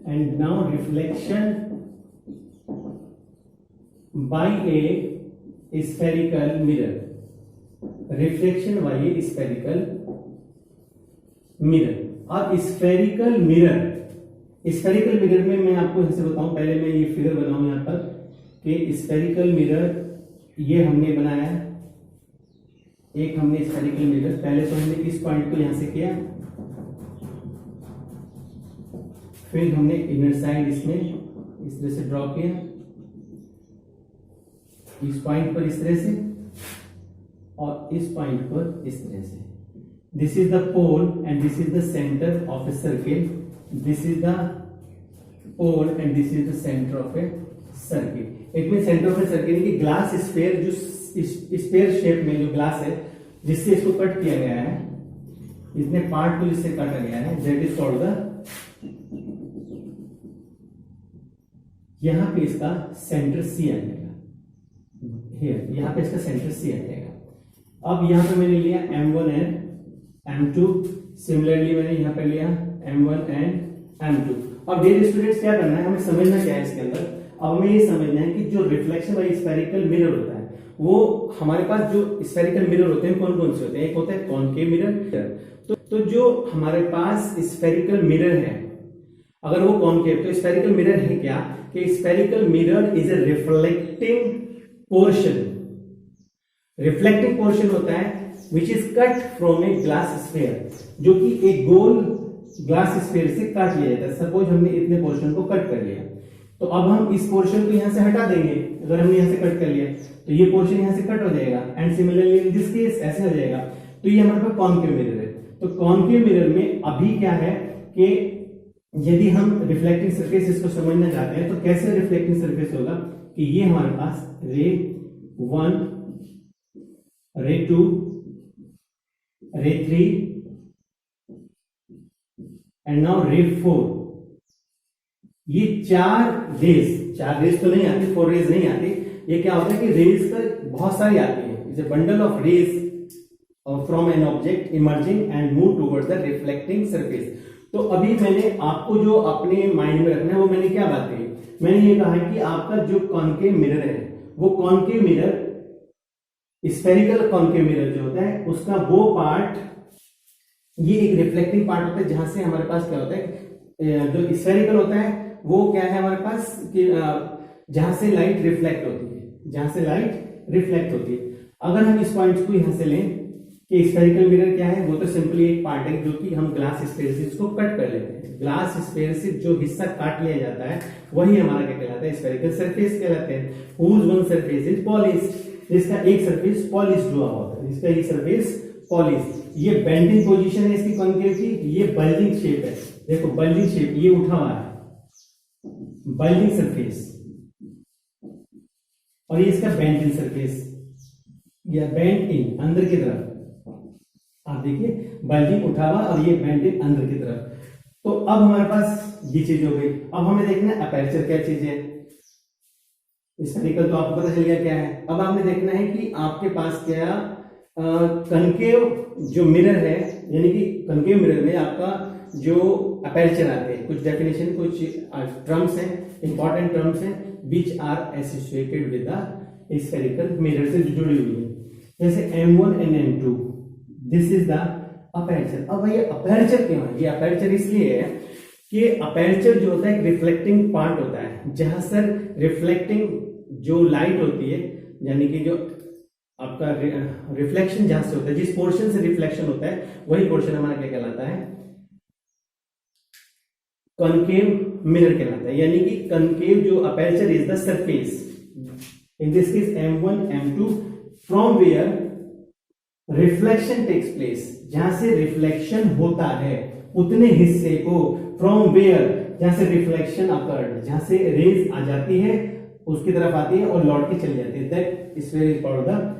and now reflection by a spherical mirror, reflection by a spherical mirror। अब spherical mirror में मैं आपको ऐसे बताऊं, पहले मैं ये फिगर बनाऊं यहां पर कि स्फेरिकल मिरर ये हमने बनाया, एक हमने स्फेरिकल मिरर, पहले तो हमने इस पॉइंट को यहां से किया, फिर हमने इनर साइड इसमें इस तरह से ड्रॉ किया, इस पॉइंट पर इस तरह से और इस पॉइंट पर इस तरह से। This is the pole and this is the centre of a circle, this is the pole and this is the centre of a circle. It mean centre of a circle की glass sphere, जो sphere shape में जो glass है जिससे इसको cut किया गया है, इसने पार्ट को जिससे काटा गया है, दैट इज कॉल्ड द, यहां पे इसका सेंटर सी आ जाएगा, हियर यहां पे इसका सेंटर सी आ जाएगा। अब यहां पे मैंने लिया M1 एंड M2, सिमिलरली मैंने यहां पे लिया M1 एंड M2। अब डियर स्टूडेंट्स क्या करना है, हमें समझना क्या है इसके अंदर। अब हमें ये समझना है कि जो रिफ्लेक्शन बाय स्फेरिकल मिरर होता है, वो हमारे पास जो स्फेरिकल मिरर होते हैं कौन कौन से होते हैं, एक होता है कॉनकेव मिरर। तो जो हमारे पास स्फेरिकल मिरर है, अगर वो कॉनकेव, तो स्फेरिकल मिरर है क्या कि spherical mirror is a reflecting portion, reflecting portion होता है which is cut from a glass sphere, जो कि एक गोल ग्लास स्फीयर से काट लिया जाता है। सपोज हमने इतने पोर्शन को कट कर लिया, तो अब हम इस पोर्शन को यहां से हटा देंगे, अगर हमने यहां से कट कर लिया तो ये पोर्शन यहां से कट हो जाएगा, and similarly in this case ऐसे हो जाएगा। तो ये हमारे पास कॉनकेव मिरर है। तो कॉनकेव मिरर में अभी क्या है कि यदि हम रिफ्लेक्टिंग सरफेस इसको समझना चाहते हैं तो कैसे रिफ्लेक्टिंग सरफेस होगा कि ये हमारे पास रे 1, रे 2, रे 3 एंड नाउ रे 4, ये चार रेज तो नहीं आती, 4 रेज नहीं आती। ये क्या होता है कि रेज का बहुत सारी आती है, it's a bundle of rays from an object emerging and move towards the reflecting surface. तो अभी मैंने आपको जो अपने माइंड में रखना है वो मैंने क्या बात कही, मैंने ये कहा है कि आपका जो कॉनकेव मिरर है, वो concave mirror, spherical concave mirror जो होता है उसका वो पार्ट, ये एक रिफ्लेक्टिंग पार्ट होता है जहां से हमारे पास क्या होता है, जो स्फेरिकल होता है वो क्या है हमारे पास कि जहां से लाइट रिफ्लेक्ट होती है, जहां से लाइट रिफ्लेक्ट होती है। अगर हम इस पॉइंट को यहां से लें कि स्फेरिकल मिरर क्या है, वो तो सिंपली एक पार्ट है जो कि हम ग्लास स्फीयर से इसको कट कर लेते हैं। ग्लास स्फीयर से जो हिस्सा काट लिया जाता है वही हमारा क्या कहलाता है, स्फेरिकल सरफेस कहलाते हैं। Whose one surface is polished, इसका एक सरफेस पॉलिश्ड हुआ होता है, इसका एक सरफेस पॉलिश्ड। ये बेंडिंग पोजीशन है इसकी कॉनकेव की, ये बल्जिंग शेप है, देखो बल्जिंग शेप, ये उठा हुआ है बल्जिंग सरफेस, और ये इसका बेंडिंग सरफेस या बेंड इन अंदर की तरफ, आप देखिए बल्जिंग उठा हुआ और ये बेंडिंग अंदर की तरफ। तो अब हमारे पास ये चीज हो गई। अब हमें देखना है अपर्चर क्या चीज है, स्फेरिकल तो आपको पता चल गया क्या है। अब आपने देखना है कि आपके पास क्या कनकेव जो मिरर है, यानी कि कनकेव मिरर में आपका जो अपर्चर आते हैं, कुछ डेफिनेशन, कुछ टर्म्स हैं, इंपॉर्टेंट टर्म्स हैं which are associated with the spherical mirror से जुड़ी हुई है, जैसे M1 and M2, this is the aperture. अब ये अपर्चर क्यों है, ये अपर्चर इसलिए है कि अपर्चर जो होता है एक रिफ्लेक्टिंग पार्ट होता है, जहां सर रिफ्लेक्टिंग जो लाइट होती है, यानी कि जो आपका रिफ्लेक्शन जहां से होता है, जिस पोर्शन से रिफ्लेक्शन होता है वही पोर्शन हमारा क्या कहलाता है, कॉनकेव मिरर कहलाता है। यानी कि कॉनकेव जो aperture is the surface, in this case M1 M2, from where reflection takes place, जहां से रिफ्लेक्शन होता है उतने हिस्से को, फ्रॉम वेयर जहां से रिफ्लेक्शन अकर्ड, जहां से रेज आ जाती है उसकी तरफ आती है और लौट के चली जाती है, that is where is called the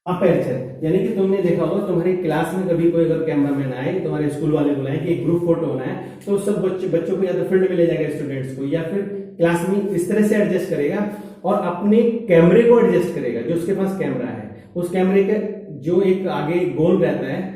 aperture. यानी कि तुमने देखा होगा तुम्हारी क्लास में कभी कोई अगर कैमरामैन आए, तुम्हारे स्कूल वाले बुलाएं कि एक ग्रुप फोटो होना है, तो सब बच्चों को या तो फील्ड में ले जाएगा स्टूडेंट्स को, या फिर क्लास में इस तरह से एडजस्ट करेगा और अपने कैमरे को एडजस्ट करेगा, जो उसके पास कैमरा है उस कैमरे का जो एक आगे गोल रहता है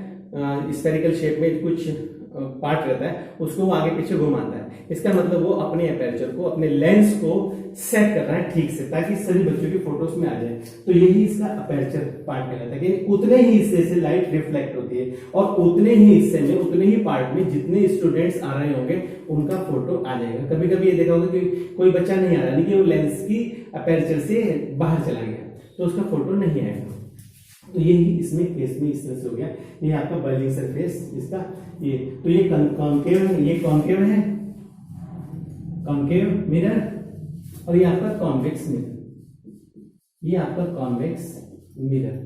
स्फेरिकल शेप में, कुछ पार्ट रहता है उसको वो आगे पीछे घुमाता है। इसका मतलब वो अपने अपर्चर को, अपने लेंस को सेट कर रहा है ठीक से, ताकि सभी बच्चों की फोटोज में आ जाए। तो यही इसका अपर्चर पार्ट कहलाता है कि उतने ही हिस्से से लाइट रिफ्लेक्ट होती है और उतने ही हिस्से में, उतने ही पार्ट में जितने स्टूडेंट्स आ रहे होंगे उनका फोटो आ जाएगा। कभी कभी ये देखा होगा कि कोई बच्चा नहीं आ रहा, लेकिन वो लेंस की अपर्चर से बाहर चला गया तो उसका फोटो नहीं आएगा। तो यही इसमें केस में इस तरह से हो गया। ये आपका बर्निंग सरफेस इसका, ये तो ये कॉन्केव है, ये कॉन्केव है, कॉन्केव मिरर, और ये आपका कॉन्वेक्स मिरर, ये आपका कॉन्वेक्स मिरर।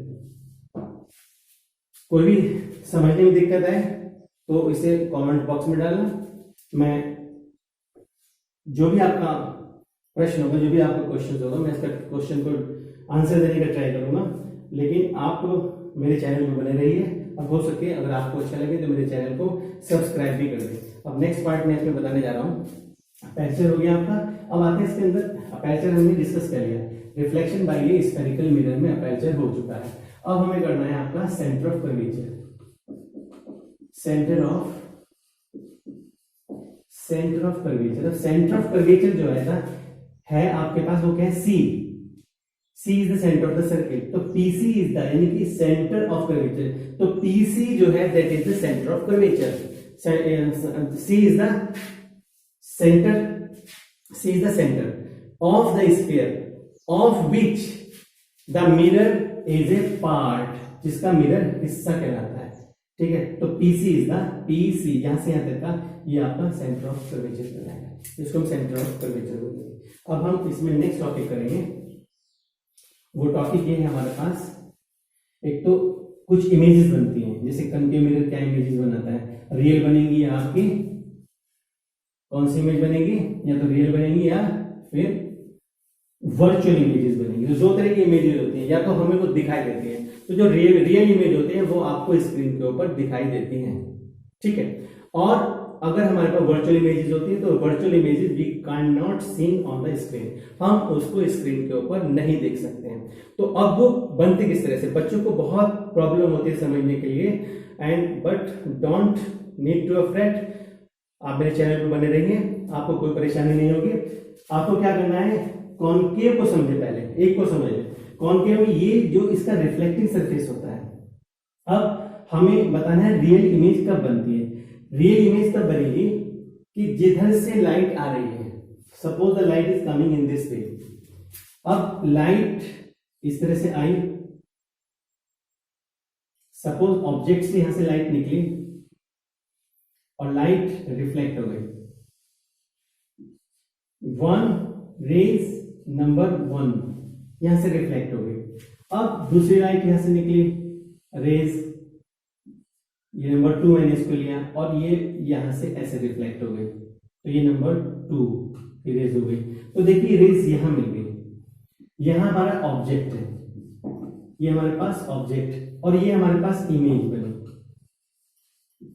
कोई भी समझने में दिक्कत है तो इसे कमेंट बॉक्स में डालना। मैं जो भी आपका प्रश्न होगा, जो भी आपका क्वेश्चन होगा, मैं इसका क्वेश्चन को आंसर देने का ट्राई करूंगा। लेकिन आप मेरे चैनल में बने रहिए। अब हो सके अगर आपको अच्छा लगे तो मेरे चैनल को सब्सक्राइब भी कर दें। अब नेक्स्ट पार्ट में इसमें बताने जा रहा हूँ। अपर्चर हो गया आपका। अब आते हैं इसके अंदर, अपर्चर हमने डिस्कस कर लिया, रिफ्लेक्शन बाय ये स्फेरिकल मिरर में अपर्चर हो चुका है। अब हमें करना है आपका centre of curvature. Centre of curvature. अब सेंटर ऑफ कर्वेचर जो है आपके पास, वो क्या है, C is the center of the circle। तो PC is the, यानी कि सेंटर ऑफ कर्वेचर। तो PC जो है that is the center of curvature। C is the center of the sphere of which the mirror is a part, जिसका mirror हिस्सा कहलाता है। ठीक है, तो PC यहां से यहां तक का ये आपका सेंटर ऑफ कर्वेचर कहलाएगा, जिसको हम सेंटर ऑफ कर्वेचर बोलेंगे। अब हम इसमें नेक्स्ट टॉपिक करेंगे। वो टॉपिक ये है हमारे पास, एक तो कुछ इमेजेस बनती हैं, जैसे कनकेव मिरर क्या इमेजेस बनाता है, रियल बनेगी या आपकी कौन सी इमेज बनेगी, या तो रियल बनेगी या फिर वर्चुअल इमेजेस बनेगी। तो दो तरह की इमेजेस होती हैं, या तो हमें वो दिखाई देती हैं, तो जो रियल इमेज होती है वो आपको स्क्रीन के ऊपर दिखाई देती हैं। ठीक है, और अगर हमारे पास वर्चुअल इमेजेस होती है तो virtual images we can not seen on the screen, हम उसको स्क्रीन के ऊपर नहीं देख सकते हैं। तो अब वो बनती किस तरह से, बच्चों को बहुत प्रॉब्लम होती है समझने के लिए, and but don't need to afraid. आप मेरे चैनल पर बने रहिए, आपको कोई परेशानी नहीं होगी। आपको क्या करना है, कॉनकेव को समझे, पहले एक को समझे। कॉनकेव में ये जो इसका रिफ्लेक्टिंग सरफेस होता है। अब हमें बताना है रियल इमेज कब बनती है। रियल इमेज तब बनेगी कि जिधर से लाइट आ रही है, suppose the light is coming in this way. अब लाइट इस तरह से आई, सपोज ऑब्जेक्ट से यहां से लाइट निकली और लाइट रिफ्लेक्ट हो गई। रेज नंबर 1 यहां से रिफ्लेक्ट हो गई। अब दूसरी लाइट यहां से निकली, रेज ये नंबर 2 मैंने इसको लिया, और ये यहां से ऐसे रिफ्लेक्ट हो गई, तो ये नंबर 2 रेज हो गई। तो देखिए रेज यहां मिल गई, यहां हमारा ऑब्जेक्ट है, ये हमारे पास ऑब्जेक्ट, और ये हमारे पास इमेज बनी।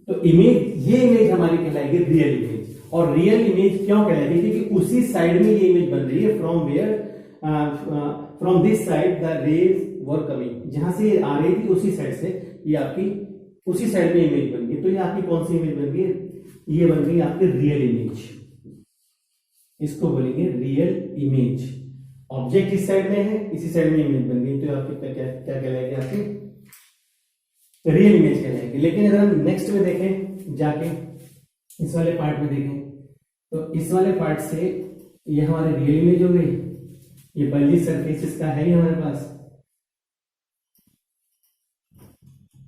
तो इमेज, ये इमेज हमारी कहलाएगी रियल इमेज। और रियल इमेज क्यों कहलाएगी, क्योंकि उसी साइड में ये इमेज बन रही है, from this side the raise were coming, जहां से आ रही थी उसी साइड से ये आपकी उसी साइड में इमेज बन गई। तो ये आपकी कौन सी इमेज बन गई, ये बन गई आपकी रियल इमेज, इसको बोलेंगे रियल इमेज। ऑब्जेक्ट इस साइड में है, इसी साइड में इमेज बन गई, तो आपकी क्या कहलाएगी, आपकी रियल इमेज कहलाएगी। लेकिन अगर हम नेक्स्ट में देखें, जाके इस वाले पार्ट में देखें, तो इस वाले पार्ट से ये हमारी रियल इमेज हो गई। ये बल्जी सरफेस इसका है ही हमारे पास,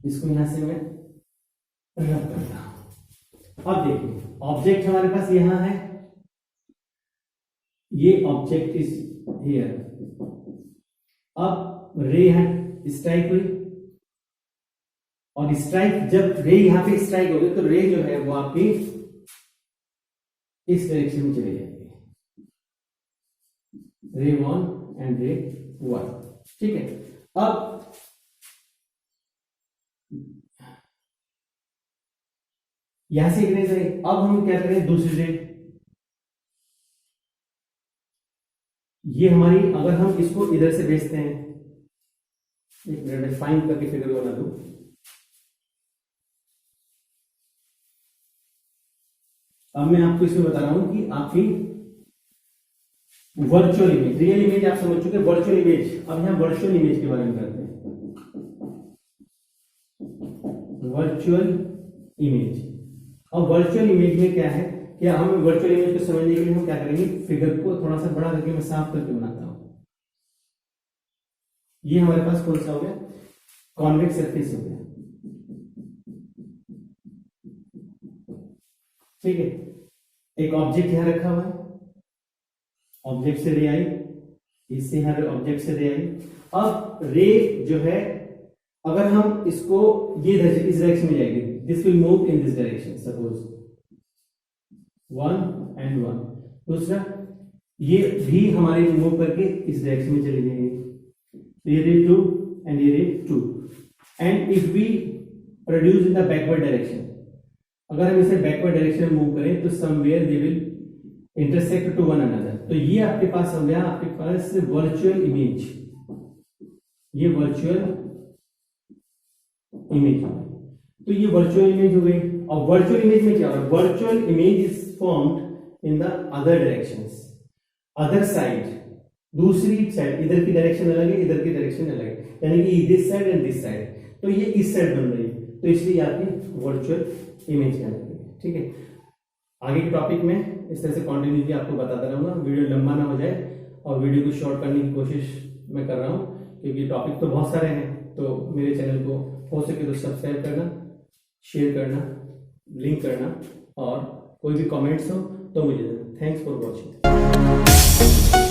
इसको यहां से मैं रब करता हूं। अब देखिए ऑब्जेक्ट हमारे पास यहां है, ये ऑब्जेक्ट इज हियर। अब रे है स्ट्राइक हुई, और स्ट्राइक, जब रे यहां पे स्ट्राइक होगी तो रे जो है वो आपकी इस डायरेक्शन में चली जाएगी, रे 1 एंड रे 1। ठीक है, अब यहां से एक रे है, अब हम क्या करें, दूसरी रे, ये हमारी, अगर हम इसको इधर से भेजते हैं, एक मिनट फाइन करके फिगर बना दूं। अब मैं आपको इसमें बता रहा हूं कि आपकी वर्चुअल इमेज, रियल इमेज आप समझ चुके, वर्चुअल इमेज। अब यहां वर्चुअल इमेज के बारे में करते हैं। वर्चुअल इमेज, अब वर्चुअल इमेज में क्या है, क्या हम वर्चुअल इमेज को समझने के लिए हम क्या करेंगे, फिगर को थोड़ा सा बड़ा करके मैं साफ करके बनाता हूं। ये हमारे पास कौन सा हो गया, कॉन्वेक्स सरफेस हो गया, ठीक है। एक ऑब्जेक्ट यहां रखा हुआ है, ऑब्जेक्ट से रे आई, इससे यहां ऑब्जेक्ट से रे आई। अब रे जो है, अगर हम इसको ये इस डायरेक्शन में जाएगी, this will move in this direction, suppose 1 and 1। दूसरा ये भी हमारे मूव करके इस डायरेक्शन में चली जाएगी, ये रे 2 एंड ये ray 2। And if we produce in the backward direction, अगर हम इसे बैकवर्ड डायरेक्शन में मूव करें तो somewhere they will intersect to one another. तो ये आपके पास हो गया, आपके पास वर्चुअल इमेज, ये वर्चुअल इमेज। तो ये वर्चुअल इमेज हो गई। और वर्चुअल इमेज में क्या होगा, virtual image is formed in the other directions, other side, दूसरी साइड, इधर की डायरेक्शन अलग है, इधर की डायरेक्शन अलग है, यानी कि this side and this side. तो ये इस साइड बन रही है, तो इसलिए आपकी वर्चुअल इमेज कहलाती है, ठीक है। आगे के टॉपिक में इस तरह से कॉन्टिन्यूटी आपको बताता रहूंगा, वीडियो लंबा ना हो जाए, और वीडियो को शॉर्ट करने की कोशिश मैं कर रहा हूं, क्योंकि टॉपिक तो बहुत सारे हैं। तो मेरे चैनल को हो सके तो सब्सक्राइब करना, शेयर करना, लिंक करना, और कोई भी कमेंट्स हो तो मुझे देना। Thanks for watching.